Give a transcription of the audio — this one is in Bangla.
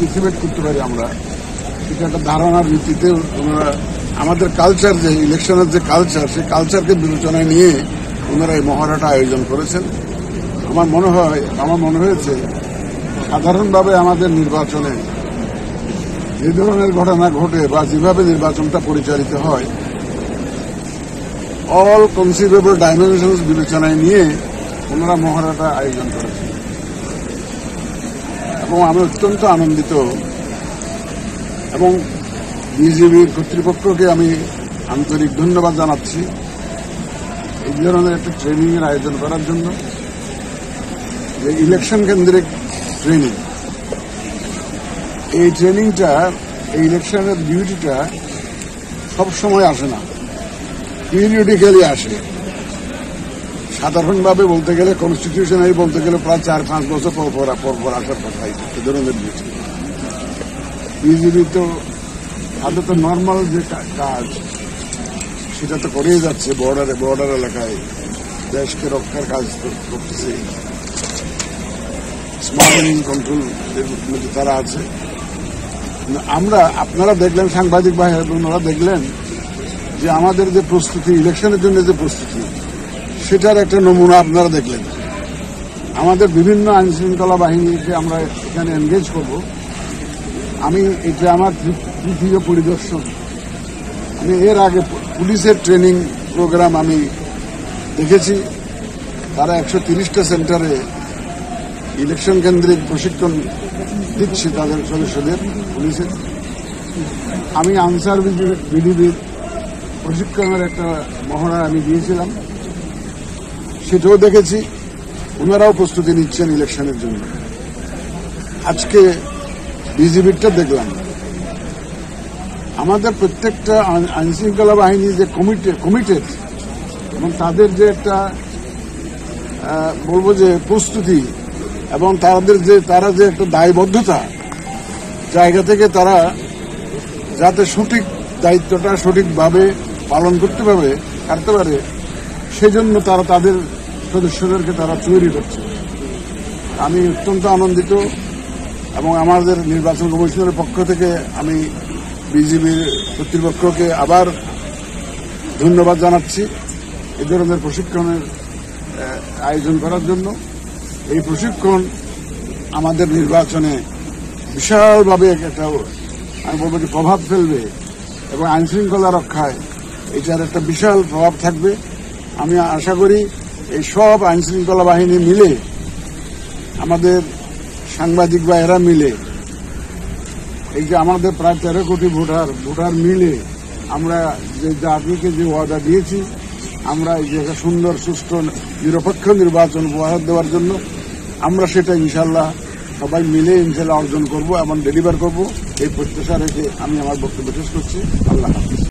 পার্টিসিপেট করতে পারি আমরা, এটা একটা ধারণার ভিত্তিতে ওনারা আমাদের কালচার, যে ইলেকশনের যে কালচার, সেই কালচারকে বিবেচনায় নিয়ে ওনারা এই মহড়াটা আয়োজন করেছেন। আমার মনে হয়েছে সাধারণভাবে আমাদের নির্বাচনে যে ধরনের ঘটনা ঘটে বা যেভাবে নির্বাচনটা পরিচালিত হয়, অল কনসিডারেবল ডাইমেনশনস বিবেচনায় নিয়ে ওনারা মহড়াটা আয়োজন করেছেন এবং আমি অত্যন্ত আনন্দিত এবং বিজেপির কর্তৃপক্ষকে আমি আন্তরিক ধন্যবাদ জানাচ্ছি এই ধরনের একটা ট্রেনিং এর আয়োজন করার জন্য। যে ইলেকশন কেন্দ্রিক ট্রেনিং, এই ট্রেনিংটা, এই ইলেকশনের ডিউটিটা সবসময় আসে না, পিরিয়ডিক্যালি আসে। সাধারণভাবে বলতে গেলে, কনস্টিটিউশনালি বলতে গেলে প্রায় 4-5 বছর পর আসার কথা এই ধরনের ডিউটি। বিজেপি তো তাদের তো নর্মাল যে কাজ সেটা তো করেই যাচ্ছে, বর্ডার এলাকায় দেশকে রক্ষার কাজ করতেছে, স্মাগলিং কন্ট্রোল মধ্যে তারা আছে। আপনারা দেখলেন, সাংবাদিক ভাই বোনেরা দেখলেন যে আমাদের যে প্রস্তুতি, ইলেকশনের জন্য যে প্রস্তুতি, সেটার একটা নমুনা আপনারা দেখলেন। আমাদের বিভিন্ন আইন শৃঙ্খলা বাহিনীকে আমরা এখানে এনগেজ করব। এটা আমার তৃতীয় পরিদর্শন। আমি এর আগে পুলিশের ট্রেনিং প্রোগ্রাম আমি দেখেছি, তারা 130টা সেন্টারে ইলেকশন কেন্দ্রিক প্রশিক্ষণ দিচ্ছে তাদের সদস্যদের পুলিশের। আমি আনসার বিডিবির প্রশিক্ষণের একটা মহড়া আমি দিয়েছিলাম, সেটাও দেখেছি। ওনারাও প্রস্তুতি নিচ্ছেন ইলেকশনের জন্য। আজকে বিজিবিরটা দেখলাম। আমাদের প্রত্যেকটা আইনশৃঙ্খলা বাহিনী যে কমিটেড এবং তাদের যে একটা বলবো যে প্রস্তুতি এবং তারা যে একটা দায়বদ্ধতা জায়গা থেকে তারা যাতে সঠিক দায়িত্বটা সঠিকভাবে পালন করতে পারে, সেজন্য তারা তাদের সদস্যদেরকে তারা তৈরি করছে। আমি অত্যন্ত আনন্দিত এবং আমাদের নির্বাচন কমিশনের পক্ষ থেকে আমি বিজিবির কর্তৃপক্ষকে আবার ধন্যবাদ জানাচ্ছি এই ধরনের প্রশিক্ষণের আয়োজন করার জন্য। এই প্রশিক্ষণ আমাদের নির্বাচনে বিশালভাবে একটা, আমি বলবো যে, প্রভাব ফেলবে এবং আইনশৃঙ্খলা রক্ষায় এটার একটা বিশাল প্রভাব থাকবে। আমি আশা করি এই সব আইনশৃঙ্খলা বাহিনী মিলে, আমাদের সাংবাদিক ভাইয়েরা মিলে, এই যে আমাদের প্রায় 13 কোটি ভোটার মিলে আমরা যে জাতিকে যে ওয়াদা দিয়েছি, আমরা এই যে একটা সুন্দর, সুষ্ঠু, নিরপেক্ষ নির্বাচন উপহার দেওয়ার জন্য আমরা সেটা ইনশাল্লাহ সবাই মিলে ইনশাল্লাহ অর্জন করব এবং ডেলিভার করব। এই প্রত্যাশা রেখে আমি আমার বক্তব্য শেষ করছি। আল্লাহ হাফেজ।